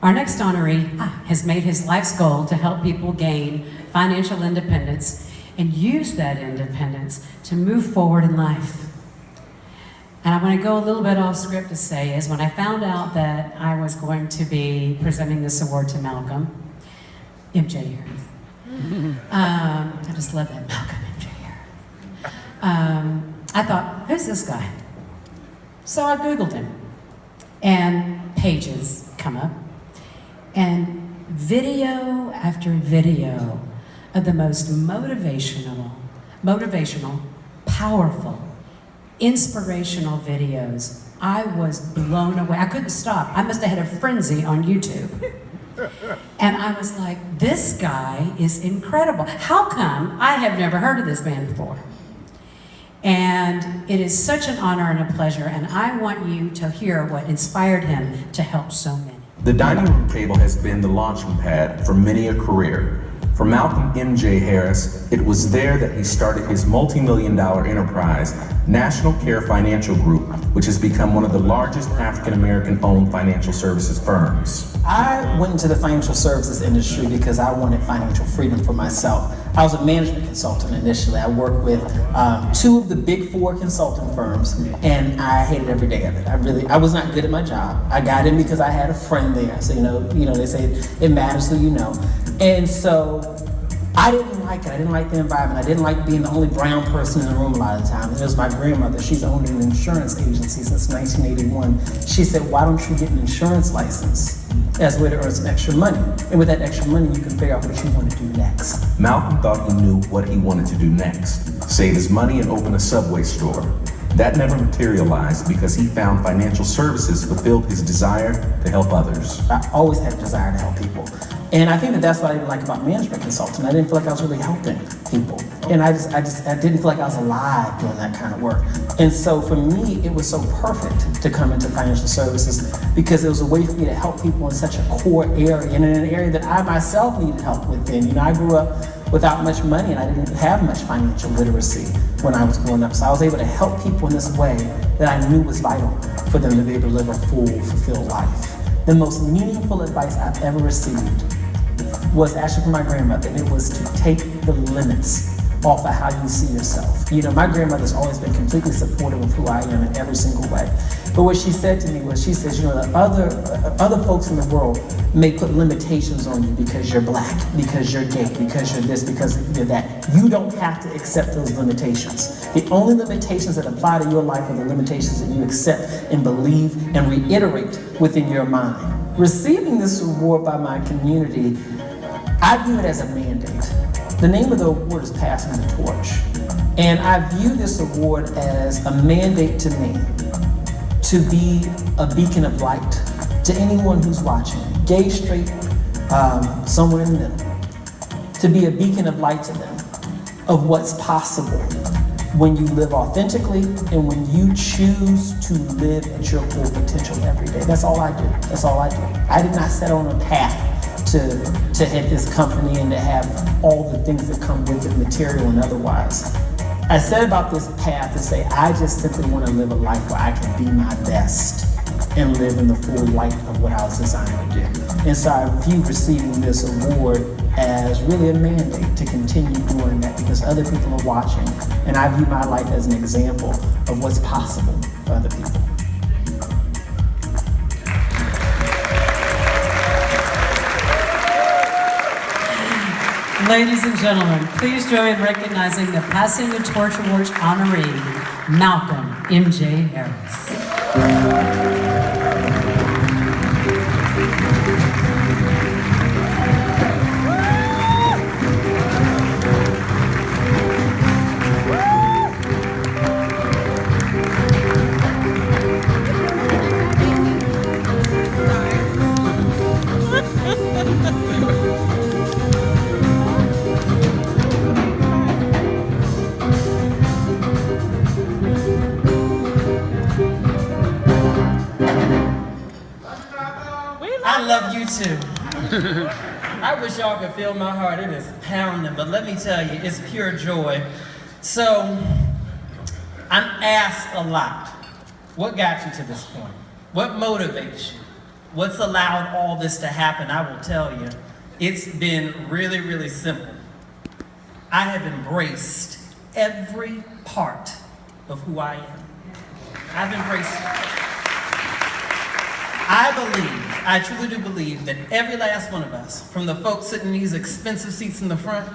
Our next honoree has made his life's goal to help people gain financial independence and use that independence to move forward in life. And I want to go a little bit off script to say is when I found out that I was going to be presenting this award to Malcolm, MJ Harris. I just love that Malcolm MJ Harris. I thought, who's this guy? So I Googled him, and pages come up, and video after video of the most motivational, powerful, inspirational videos. I was blown away. I couldn't stop. I must have had a frenzy on YouTube. And I was like, this guy is incredible. How come I have never heard of this man before? And it is such an honor and a pleasure, and I want you to hear what inspired him to help so many. The dining room table has been the launching pad for many a career. For Malcolm MJ Harris, it was there that he started his multi-million-dollar enterprise, National Care Financial Group, which has become one of the largest African-American-owned financial services firms. I went into the financial services industry because I wanted financial freedom for myself. I was a management consultant initially. I worked with two of the big four consulting firms, and I hated every day of it. I was not good at my job. I got in because I had a friend there. So, they say it matters who you know. And so I didn't like it. I didn't like the environment. I didn't like being the only brown person in the room a lot of the time. It was my grandmother. She's owned an insurance agency since 1981. She said, why don't you get an insurance license as a way to earn some extra money? And with that extra money, you can figure out what you want to do next. Malcolm thought he knew what he wanted to do next. Save his money and open a Subway store. That never materialized because he found financial services fulfilled his desire to help others. I always had a desire to help people. And I think that's what I didn't like about management consulting. I didn't feel like I was really helping people. And I didn't feel like I was alive doing that kind of work. And so for me, it was so perfect to come into financial services because it was a way for me to help people in such a core area and in an area that I myself needed help within. I grew up without much money and I didn't have much financial literacy when I was growing up. So I was able to help people in this way that I knew was vital for them to be able to live a full, fulfilled life. The most meaningful advice I've ever received was actually from my grandmother, and it was to take the limits off of how you see yourself. My grandmother's always been completely supportive of who I am in every single way. But what she said to me was, she says, the other folks in the world may put limitations on you because you're black, because you're gay, because you're this, because you're that. You don't have to accept those limitations. The only limitations that apply to your life are the limitations that you accept and believe and reiterate within your mind. Receiving this award by my community, I view it as a mandate. The name of the award is Passing the Torch. And I view this award as a mandate to me to be a beacon of light to anyone who's watching, gay, straight, somewhere in the middle. To be a beacon of light to them of what's possible when you live authentically and when you choose to live at your full potential every day. That's all I do. That's all I do. I did not set on a path to head this company and to have all the things that come with it, material and otherwise. I said about this path to say, I just simply want to live a life where I can be my best and live in the full light of what I was designed to do. And so I view receiving this award as really a mandate to continue doing that because other people are watching. And I view my life as an example of what's possible for other people. Ladies and gentlemen, please join me in recognizing the Passing the Torch Awards honoree, Malcolm MJ Harris. I love you too. I wish y'all could feel my heart. It is pounding, but let me tell you, it's pure joy. So, I'm asked a lot, what got you to this point? What motivates you? What's allowed all this to happen, I will tell you, it's been really, really simple. I have embraced every part of who I am. I've embraced it. I truly do believe that every last one of us, from the folks sitting in these expensive seats in the front,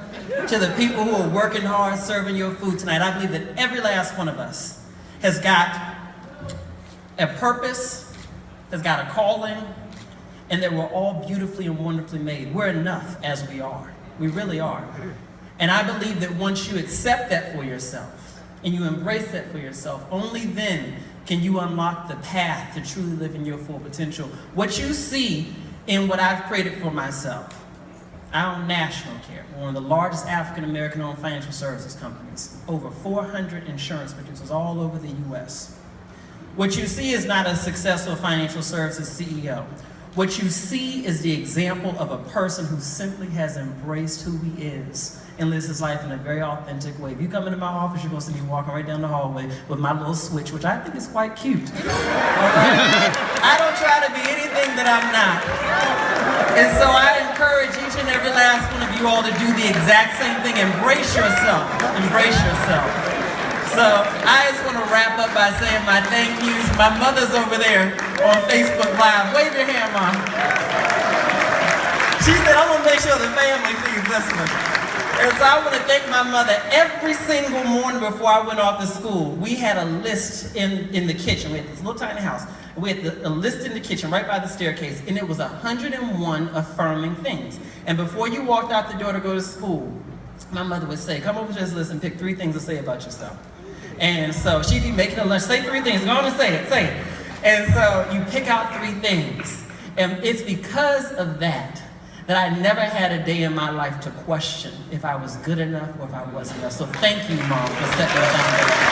to the people who are working hard serving your food tonight, I believe that every last one of us has got a purpose, has got a calling, and that we're all beautifully and wonderfully made. We're enough as we are. We really are. And I believe that once you accept that for yourself, and you embrace that for yourself, only then can you unlock the path to truly live in your full potential. What you see in what I've created for myself, I own National Care, one of the largest African-American owned financial services companies, over 400 insurance producers all over the US. What you see is not a successful financial services CEO. What you see is the example of a person who simply has embraced who he is and lives his life in a very authentic way. If you come into my office, you're going to see me walking right down the hallway with my little switch, which I think is quite cute. Right? I don't try to be anything that I'm not. And so I encourage each and every last one of you all to do the exact same thing. Embrace yourself. Embrace yourself. So I just want to wrap up by saying my thank yous. My mother's over there on Facebook Live. Wave your hand, Mom. She said, I'm going to make sure the family sees this one. And so I want to thank my mother. Every single morning before I went off to school, we had a list in the kitchen. We had this little tiny house. We had a list in the kitchen right by the staircase, and it was 101 affirming things. And before you walked out the door to go to school, my mother would say, come over to this list and pick 3 things to say about yourself. And so she'd be making a lunch, say 3 things, go on and say it. And so you pick out 3 things. And it's because of that I never had a day in my life to question if I was good enough or if I wasn't enough. So thank you, Mom, for setting the foundation.